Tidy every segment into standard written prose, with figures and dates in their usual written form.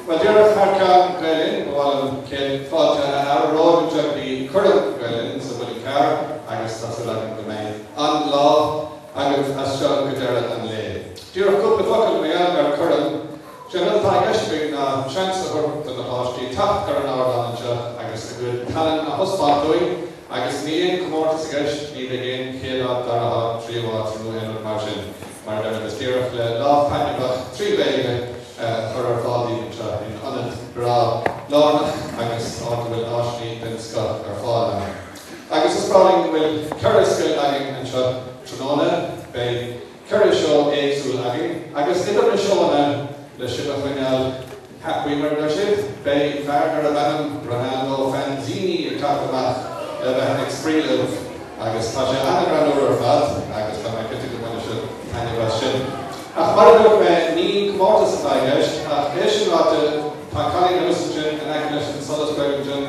Well, dear Gael Linn, well, Gael fought our road to the Coirm Gael Linn, so gCearr, I guess that's what I'm going to on law, I guess as John Coirm and Lay. Dear couple of fucking Muileann or Coirm, General Tigesh being a chance of work to the house, the top Coirm hour on I guess a good talent, a husband doing, I guess me come over to Tigesh, me again, Gael Daraha, 3 watts, and Muileann margin, maar daar is dear of law, Panibach, 3 wegen. For our body in Anand Bra, Lorna, I guess, on will Ashni, Ben Scott, or Fall. I guess it's probably will Curry Skill Lagging and Tronona, by Curry Show, Exul Lagging. I guess they don't show now the ship of Winel, Happy Murder Ship, by Farner Abanham, Ronaldo, Fanzini, and Takama, Levan Exprelov. I guess Tasha Anna Granor Fad, I guess I'm getting the one should hand the question. Ach mar look ní comórtas a Tigesh, éisiú áta tá Colin Newsington and Agnes and Salisbury-Gin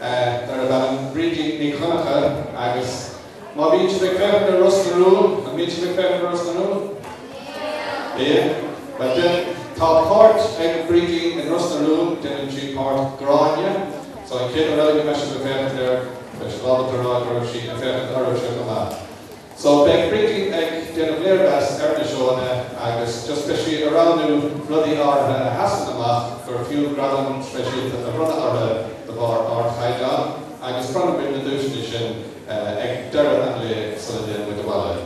dar about brídí ní chunacha agus má bhíonn si bheith feicim ar Russ na Rúil, an bhíonn si bheith feicim ar Russ na Rúil? But then tá páirt ag brídí in Russ na Rúil den sí páirt Gráine, so an céad ar eile me si bheith feicim ar leis lábhad ar áil si a feicim ar se go má. So, by bringing the Blairbass Ernishow, I guess, just especially around the bloody or Hassanamach for a few grand, especially the run or the bar or high down, I guess, probably in the definition, Derra and Lay, so then with the wallet.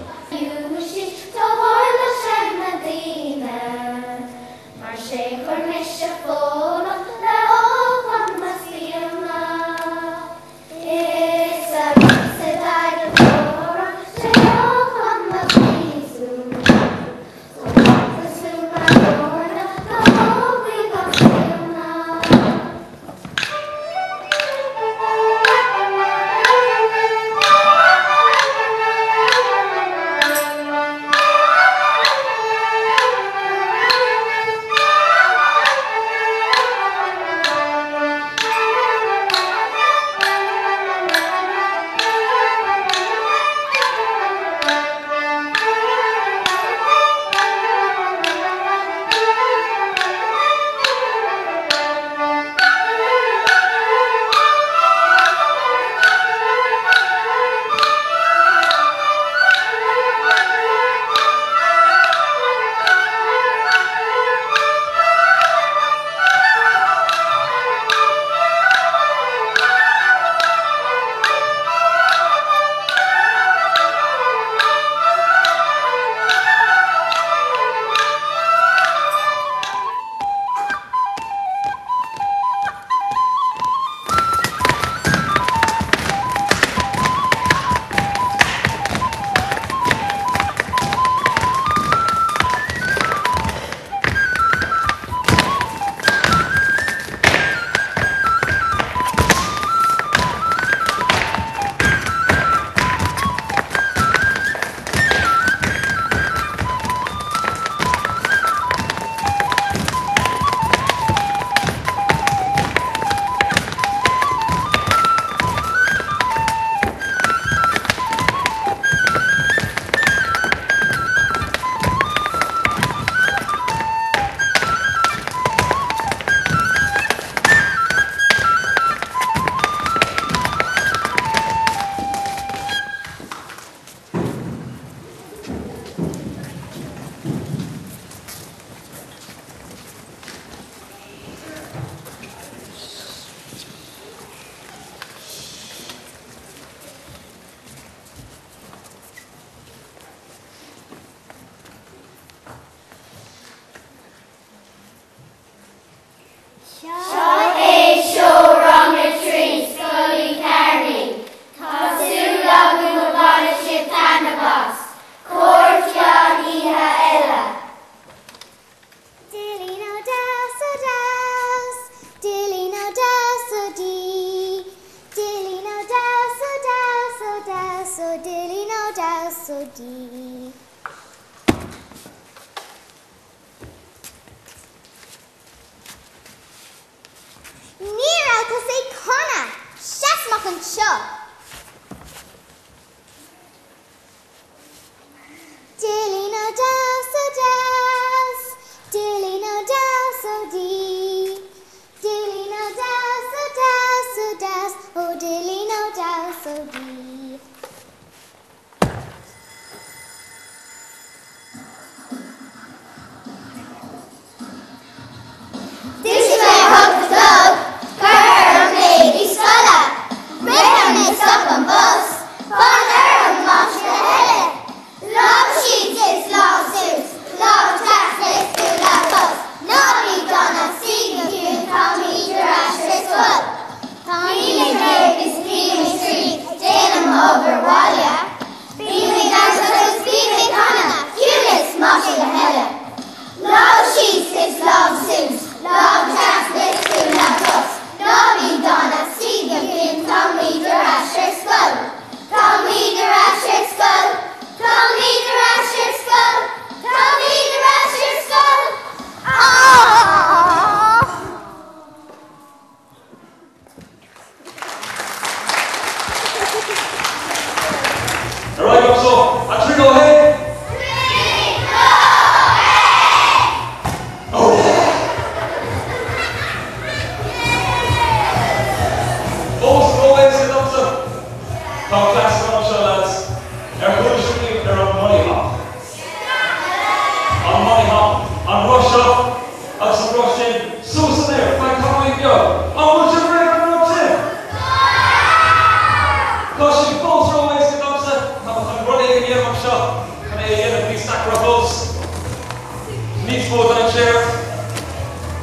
Níos mó an chair.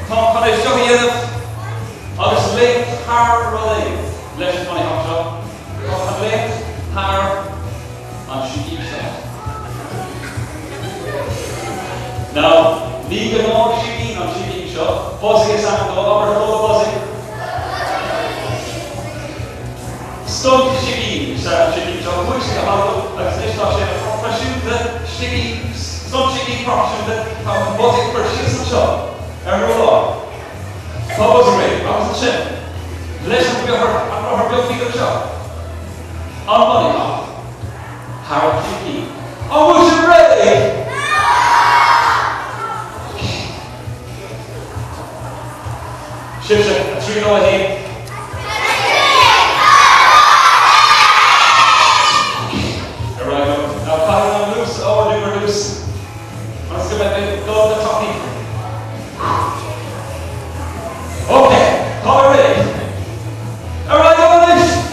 Tá chuna isteach agus léint thar roléh leis an maith seo. Tá chuna léint thar an sií seo. Now, ní go mór sií an sií seo, bosig is an dó, aber dó bosig. Stunt sií sa sií seo, bhuaisig a halú agus istá sé a profisiúnta sií, stunt sií profisiúnta tá an bosig per sií an seo. Rúlá. Tá bosig ré, agus an sin. Leis an bheothar fiú seo. An maith ach. Thar sií. An bhuais an ré! Sibse, a trí nó a hé. Right, now pattern on loose, over loose. Let's go back and go to the top heap. Okay, call it ready. Alright, over this.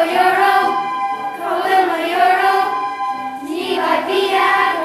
Euro, call him a euro, ni by Via.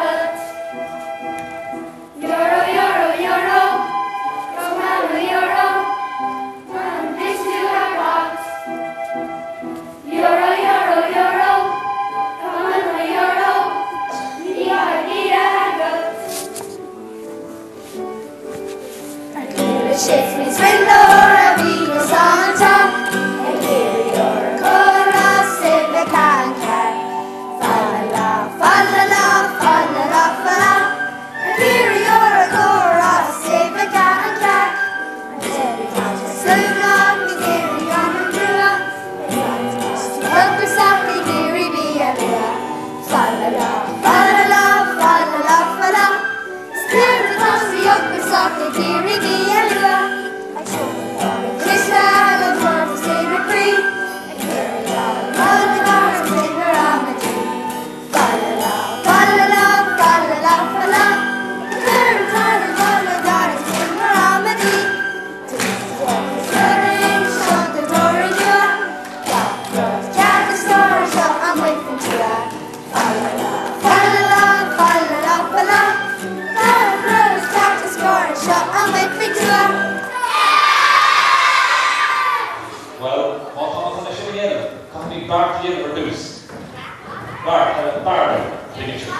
Bart Yin Reduce. Bart signature.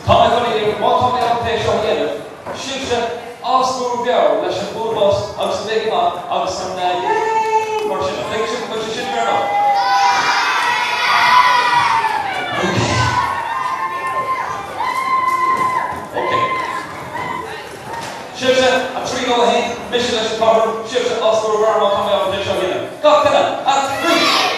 Tommy Honey, what Tommy on the show here? Shifter, Oscar Vero, let's have full bus, I was big up, I was some version of fiction, but you should hear enough. Okay. Shifter, a 3-go ahead, mission let's cover, Shifter, Oscar Vero, Tommy on the show here. Go, get it, at 3.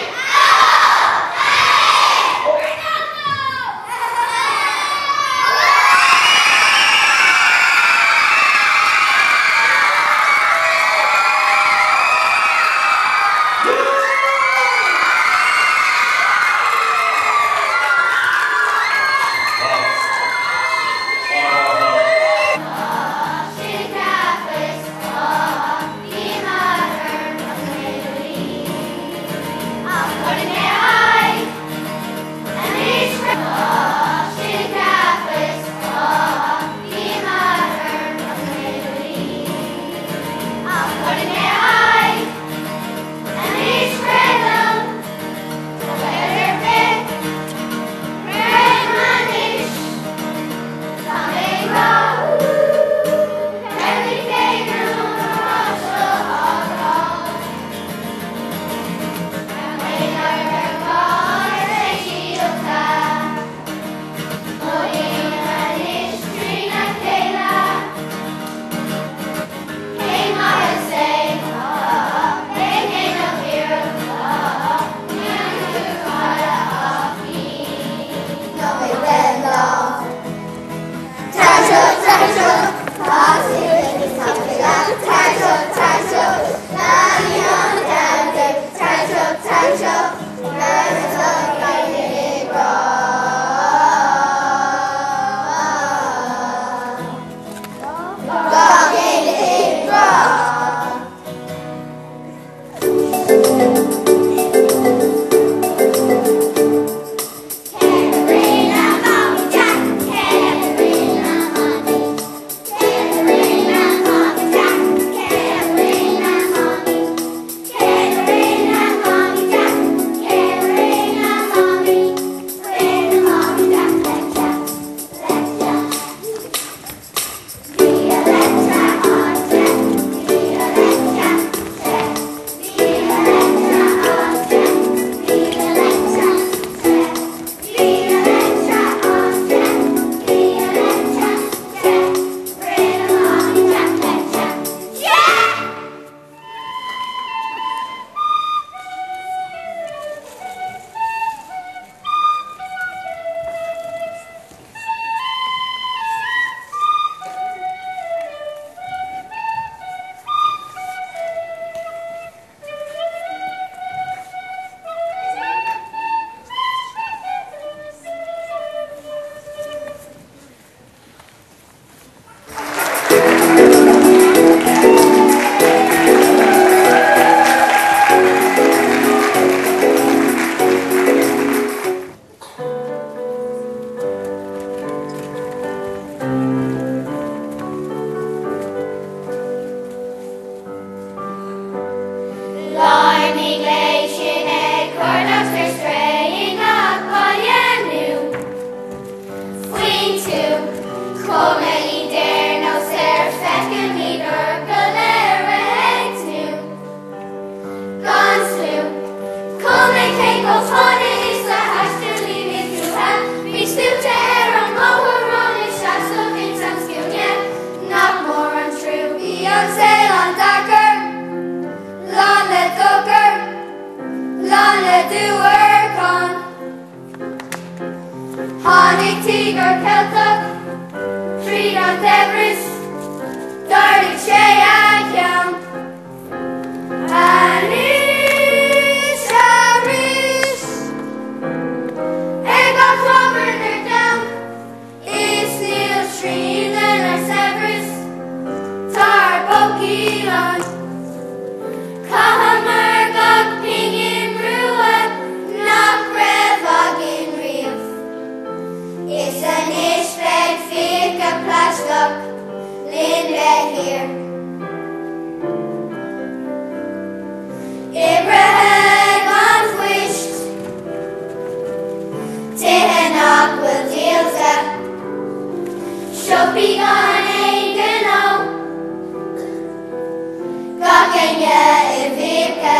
Anya Ivika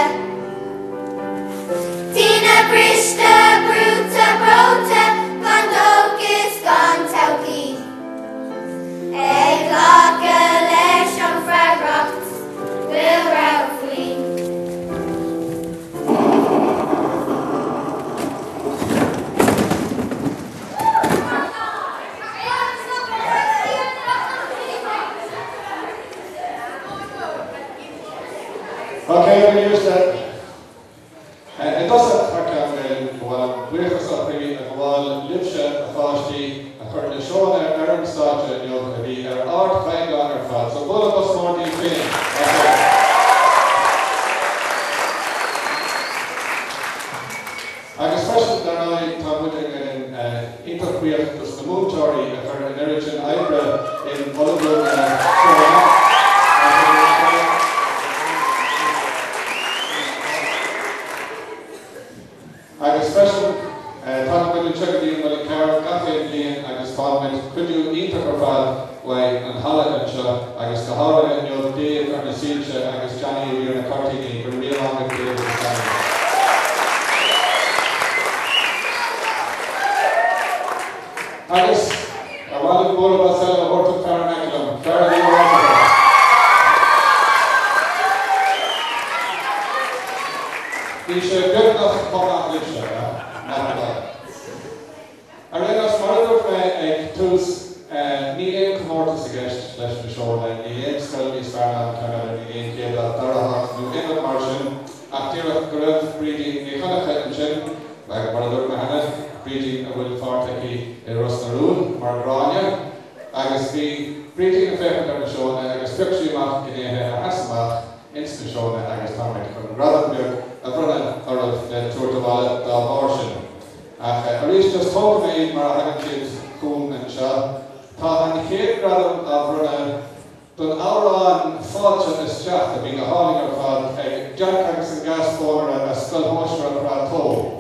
Tina Brista Bruta Brota Gondokis Gontauki Eglaka Leshon Fragrocht Will Ralphie Okay, I'm going to use that. It doesn't work out well. We're going to be a while, Lipsha, a Fashti, a Curtin Shona, Aaron Starcher, and you'll be our art, kind on our fat. So, both of us more than feeling. I'm especially that I talk with in Interqueer, because the moon story occurred in Origin Ibra in Muileann, I'm special talking with the Chuckadee and Gael Linn, I was talking with could you eat or fall way and Halagancha, I was Kahara and your Dave or the Silcha, I was Johnny, you're in a Cartini, but real long with Dave and Johnny. I was a while ago about selling a horse of Faramaculum, Faramaculum. You should build enough to come out of this I read us more of tools, Muileann Comortis against Leshon Shore, Muileann Scully Sparrow, Canada, Muileann Gael Darahart, Muileann Martian, Actira Gurel, breeding Nihanaka and Chin, like Baradur Mahana, breeding a Will Fartaki, Rosnaroon, Margrania, I was the breeding of Fairhaven Show, I was Picture Mark in Hasamach, Instant Show, I was Tommy, rather a brother or a tour to the abortion. I reached just talk to me, Marahagan kids, Coon and Shaw. Thought and Kate rather of Brunel, but our on fortune is Jack, being a hauling or called a Jack and gas former and a skull horse or a toll.